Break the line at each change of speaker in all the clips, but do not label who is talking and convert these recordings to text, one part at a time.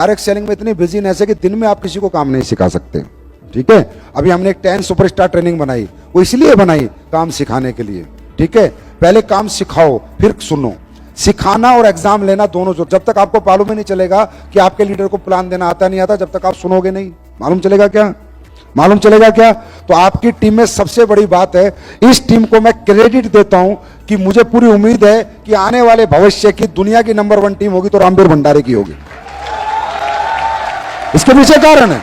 Direct selling में इतनी business है कि दिन में आप किसी को काम नहीं सिखा सकते। ठीक है, अभी हमने एक 10 सुपरस्टार ट्रेनिंग बनाई, वो इसलिए बनाई काम सिखाने के लिए। ठीक है, पहले काम सिखाओ फिर सुनो। सिखाना और एग्जाम लेना दोनों, जब तक आपको मालूम ही नहीं चलेगा कि आपके लीडर को प्लान देना आता नहीं आता, जब तक आप सुनोगे नहीं, मालूम चलेगा क्या? मालूम चलेगा क्या? तो आपकी टीम में सबसे बड़ी बात है, इस टीम को मैं क्रेडिट देता हूं कि मुझे पूरी उम्मीद है कि आने वाले भविष्य की दुनिया की नंबर 1 टीम होगी तो रामवीर भंडारी की होगी। इसके पीछे कारण है,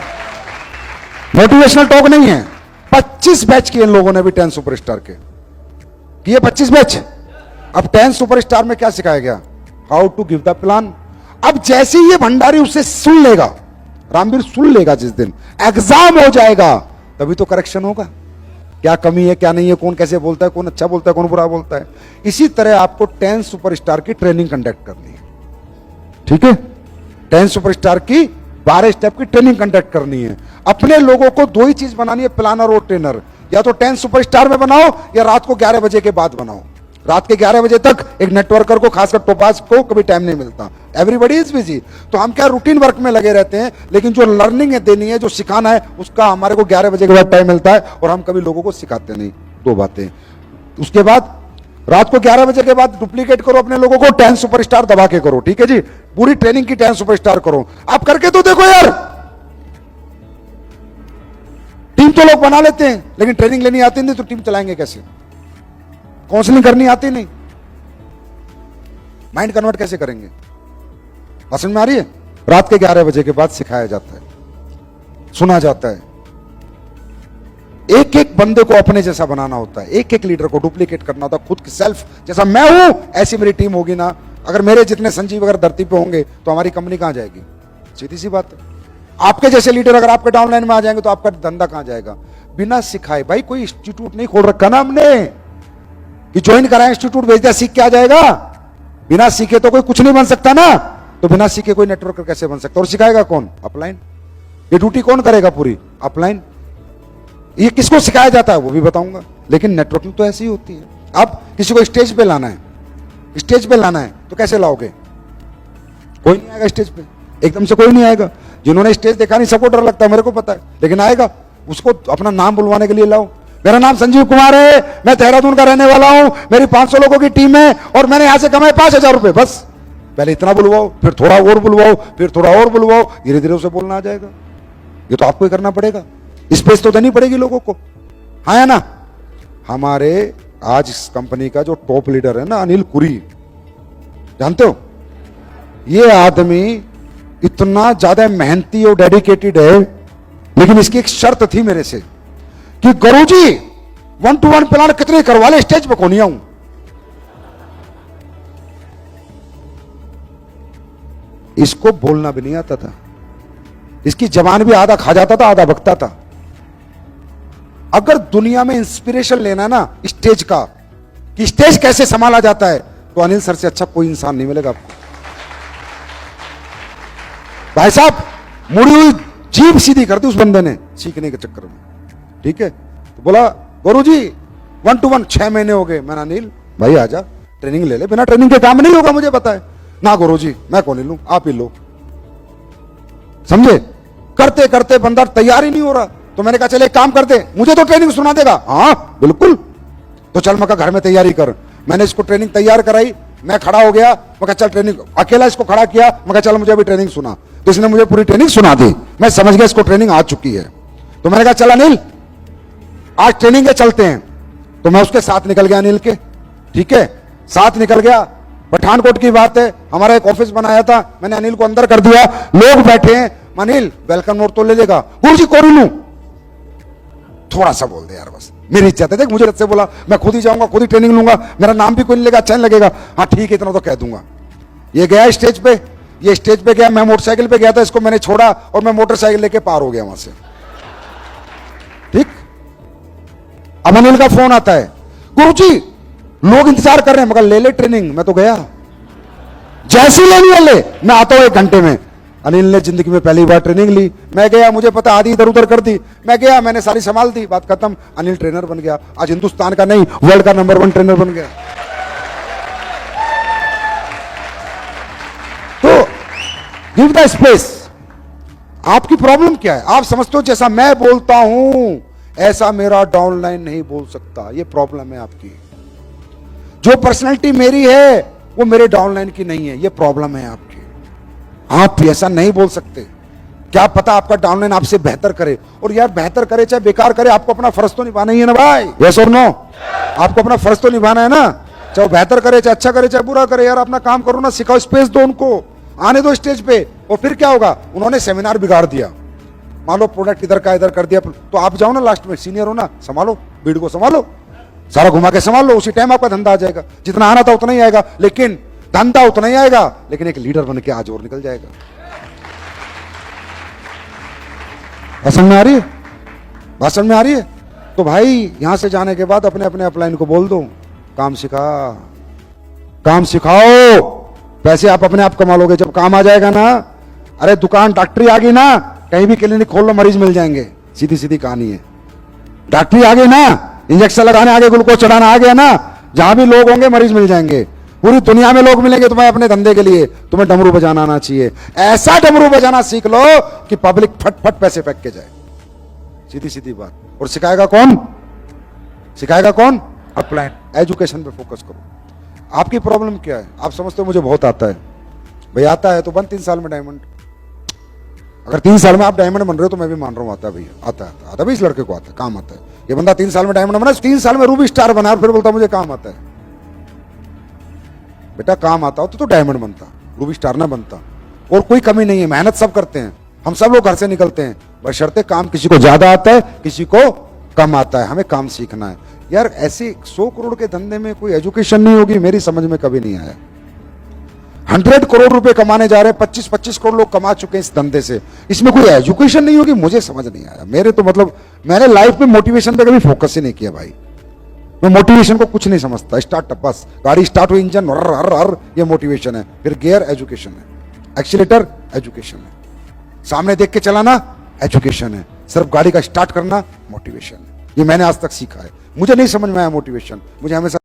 मोटिवेशनल टॉक नहीं है। 25 बैच किए इन लोगों ने भी 10 सुपरस्टार के किए 25 बैच। अब 10 सुपरस्टार में क्या सिखाया गया? How to give the plan. अब जैसे ही ये भंडारी उससे सुन लेगा, रामवीर सुन लेगा, जिस दिन एग्जाम हो जाएगा तभी तो करेक्शन होगा, क्या कमी है क्या नहीं है, कौन कैसे बोलता है, कौन अच्छा बोलता है, कौन बुरा बोलता है। इसी तरह आपको 10 सुपरस्टार की ट्रेनिंग कंडक्ट करनी है। ठीक है, 10 सुपरस्टार की 12 स्टेप की ट्रेनिंग कंडक्ट करनी है। अपने लोगों को दो ही चीज बनानी है, प्लानर और ट्रेनर। या तो 10 सुपरस्टार में बनाओ या रात को 11 बजे के बाद बनाओ। रात के 11 बजे तक एक नेटवर्कर को, खासकर टोपाज को कभी टाइम नहीं मिलता, एवरीबडी इज बिजी। तो हम क्या रूटीन वर्क में लगे रहते हैं, लेकिन जो लर्निंग है देनी है, जो सिखाना है, उसका हमारे को 11 बजे के बाद टाइम मिलता है और हम कभी लोगों को सिखाते नहीं। दो बातें। उसके बाद रात को 11 बजे के बाद डुप्लीकेट करो अपने लोगों को, 10 सुपरस्टार दबा के करो। ठीक है जी, पूरी ट्रेनिंग की 10 सुपरस्टार करो। आप करके तो देखो यार, टीम तो लोग बना लेते हैं लेकिन ट्रेनिंग लेनी आती नहीं तो टीम चलाएंगे कैसे? काउंसलिंग करनी आती नहीं, माइंड कन्वर्ट कैसे करेंगे? समझ में आ रही है? रात के 11 बजे के बाद सिखाया जाता है, सुना जाता है। एक एक बंदे को अपने जैसा बनाना होता है, एक एक लीडर को डुप्लीकेट करना होता है, खुद की सेल्फ जैसा मैं हूं ऐसी मेरी टीम होगी ना। अगर मेरे जितने संजीव अगर धरती पे होंगे तो हमारी कंपनी कहां जाएगी? सीधी सी बात है। आपके जैसे लीडर अगर आपके डाउनलाइन में आ जाएंगे तो आपका धंधा कहां जाएगा? बिना सिखाए। भाई कोई इंस्टीट्यूट नहीं खोल रखा ना हमने कि ज्वाइन कराए इंस्टीट्यूट भेज दिया सीख के आ जाएगा। बिना सीखे तो कोई कुछ नहीं बन सकता ना। तो बिना सीखे कोई नेटवर्कर कैसे बन सकता? और सिखाएगा कौन? अपलाइन। ये ड्यूटी कौन करेगा पूरी? अपलाइन। ये किसको सिखाया जाता है वो भी बताऊंगा। लेकिन नेटवर्किंग तो ऐसी ही होती है। अब किसी को स्टेज पे लाना है, स्टेज पे लाना है तो कैसे लाओगे? कोई नहीं आएगा स्टेज पे, एकदम से कोई नहीं आएगा। जिन्होंने स्टेज देखा नहीं सबको डर लगता है, मेरे को पता है, लेकिन आएगा। उसको अपना नाम बुलवाने के लिए लाओ, मेरा नाम संजीव कुमार है, मैं देहरादून का रहने वाला हूं, मेरी 500 लोगों की टीम है और मैंने यहां से कमाए 5000 रुपए। बस पहले इतना बुलवाओ, फिर थोड़ा और बुलवाओ, फिर थोड़ा और बुलवाओ, धीरे धीरे उसे बोलना आ जाएगा। ये तो आपको ही करना पड़ेगा, स्पेस तो देनी पड़ेगी लोगों को। हाँ या ना? हमारे आज इस कंपनी का जो टॉप लीडर है ना, अनिल कुरी, जानते हो? ये आदमी इतना ज्यादा मेहनती और डेडिकेटेड है, लेकिन इसकी एक शर्त थी मेरे से कि गुरुजी 1-to-1 प्लान कितने करवा ले, स्टेज पे को नहीं आऊं। इसको बोलना भी नहीं आता था, इसकी जबान भी आधा खा जाता था आधा बकता था। अगर दुनिया में इंस्पिरेशन लेना है ना स्टेज का, कि स्टेज कैसे संभाला जाता है, तो अनिल सर से अच्छा कोई इंसान नहीं मिलेगा आपको। भाई साहब मुड़ी हुई जीभ सीधी कर दी उस बंदे ने सीखने के चक्कर में। ठीक है, तो बोला गुरुजी 1-to-1 6 महीने हो गए। मैंने अनिल भाई आजा ट्रेनिंग ले ले, बिना ट्रेनिंग के काम नहीं होगा मुझे पता है ना। गुरुजी मैं कौन लूं, आप ही लो। समझे? करते करते बंदा तैयार ही नहीं हो रहा, तो मैंने कहा चले एक काम करते, मुझे तो ट्रेनिंग सुना देगा। हाँ बिल्कुल, तो चल मैं कहा घर में तैयारी कर। मैंने इसको ट्रेनिंग तैयार कराई, मैं खड़ा हो गया, मैं कहा चल ट्रेनिंग, अकेला इसको खड़ा किया, मैं कहा चल मुझे अभी ट्रेनिंग सुना। तो इसने मुझे पूरी ट्रेनिंग सुना दी, मैं समझ गया इसको ट्रेनिंग आ चुकी है। तो मैंने कहा चल अनिल आज ट्रेनिंग के चलते हैं। तो मैं उसके साथ निकल गया अनिल के। ठीक है, साथ निकल गया। पठानकोट की बात है, हमारा एक ऑफिस बनाया था, मैंने अनिल को अंदर कर दिया, लोग बैठे हैं। अनिल वेलकम नोट तो ले लेगा? गुरुजी कोरी लूं, थोड़ा सा बोल दे यार बस, मेरी इज्जत है। देख मुझे से बोला मैं खुद ही जाऊंगा, खुद ही ट्रेनिंग लूंगा, मेरा नाम भी कोई नहीं लेगा, अच्छा नहीं लगेगा। हाँ ठीक है इतना तो कह दूंगा। ये गया स्टेज पे, ये स्टेज पे गया, मैं मोटरसाइकिल पे गया था, इसको मैंने छोड़ा और मैं मोटरसाइकिल लेके पार हो गया वहां से। ठीक, अब अनिल का फोन आता है, गुरुजी लोग इंतजार कर रहे हैं। मगर ले ले ट्रेनिंग, मैं तो गया, जैसी लेनी है ले, मैं आता हूं 1 घंटे में। अनिल ने जिंदगी में पहली बार ट्रेनिंग ली, मैं गया, मुझे पता आधी इधर उधर कर दी, मैं गया, मैंने सारी संभाल दी, बात खत्म। अनिल ट्रेनर बन गया, आज हिंदुस्तान का नहीं वर्ल्ड का नंबर 1 ट्रेनर बन गया। तो गिव द स्पेस, आपकी प्रॉब्लम क्या है? आप समझते हो जैसा मैं बोलता हूं ऐसा मेरा डाउनलाइन नहीं बोल सकता, ये प्रॉब्लम है आपकी। जो पर्सनैलिटी मेरी है वो मेरे डाउनलाइन की नहीं है, ये प्रॉब्लम है आपकी। आप ऐसा नहीं बोल सकते। क्या पता आपका डाउनलाइन आपसे बेहतर करे, और यार बेहतर करे चाहे बेकार करे, आपको अपना फर्ज तो निभाना ही है ना भाई। यस और नो? आपको अपना फर्ज तो निभाना है ना, चाहे वो बेहतर करे चाहे अच्छा करे चाहे बुरा करे। यार अपना काम करो ना, सिखाओ, स्पेस दो उनको, आने दो स्टेज पे। और फिर क्या होगा? उन्होंने सेमिनार बिगाड़ दिया, मान लो प्रोडक्ट इधर का इधर कर दिया, तो आप जाओ ना, लास्ट में सीनियर हो ना, संभालो, भीड़ को संभालो, सारा घुमा के संभाल लो, उसी टाइम आपका धंधा आ जाएगा। जितना आना था उतना ही आएगा, लेकिन धंधा उतना ही आएगा, लेकिन एक लीडर बन के आज और निकल जाएगा। भाषण में आ रही है? भाषण में आ रही है? तो भाई यहां से जाने के बाद अपने अपने अपलाइन को बोल दो, काम सिखा, काम सिखाओ, पैसे आप अपने आप कमा लोगे जब काम आ जाएगा ना। अरे दुकान डॉक्टरी आ गई ना, कहीं भी क्लिनिक खोल लो, मरीज मिल जाएंगे, सीधी सीधी कहानी है। डॉक्टरी आ गई ना, इंजेक्शन लगाने आ गए, ग्लूकोज चढ़ाना आ गया ना, जहां भी लोग होंगे मरीज मिल जाएंगे। पूरी दुनिया में लोग मिलेंगे तुम्हें अपने धंधे के लिए। तुम्हें डमरू बजाना आना चाहिए, ऐसा डमरू बजाना सीख लो कि पब्लिक फट फट पैसे फेंक के जाए, सीधी सीधी बात। और सिखाएगा कौन? सिखाएगा कौन? अपलाइन। एजुकेशन पे फोकस करो। आपकी प्रॉब्लम क्या है? आप समझते हो मुझे बहुत आता है, भाई आता है तो बन 3 साल में डायमंड। अगर 3 साल में आप डायमंड बन रहे हो तो मैं भी मान रहा हूं आता है भैया, आता है, इस लड़के को आता है, काम आता है। ये बंदा 3 साल में डायमंड बना, 3 साल में रूबी स्टार बना, और फिर बोलता मुझे काम आता है। बेटा काम आता हो तो डायमंड बनता, रूबी स्टार ना बनता। और कोई कमी नहीं है, मेहनत सब करते हैं, हम सब लोग घर से निकलते हैं, बशर्ते काम किसी को ज्यादा आता है किसी को कम आता है, हमें काम सीखना है। यार ऐसे 100 करोड़ के धंधे में कोई एजुकेशन नहीं होगी, मेरी समझ में कभी नहीं आया। 100 करोड़ रुपए कमाने जा रहे हैं, 25-25 करोड़ लोग कमा चुके हैं इस धंधे से, इसमें कोई एजुकेशन नहीं होगी, मुझे समझ नहीं आया। मेरे तो मतलब मैंने लाइफ में मोटिवेशन पे कभी फोकस ही नहीं किया भाई। मैं मोटिवेशन को कुछ नहीं समझता। स्टार्टअप, बस गाड़ी स्टार्ट हुई, इंजन हर हर हर, ये मोटिवेशन है। फिर गियर एजुकेशन है, एक्सीलेटर एजुकेशन है, सामने देख के चलाना एजुकेशन है, सिर्फ गाड़ी का स्टार्ट करना मोटिवेशन है। ये मैंने आज तक सीखा है, मुझे नहीं समझ में आया मोटिवेशन। मुझे हमेशा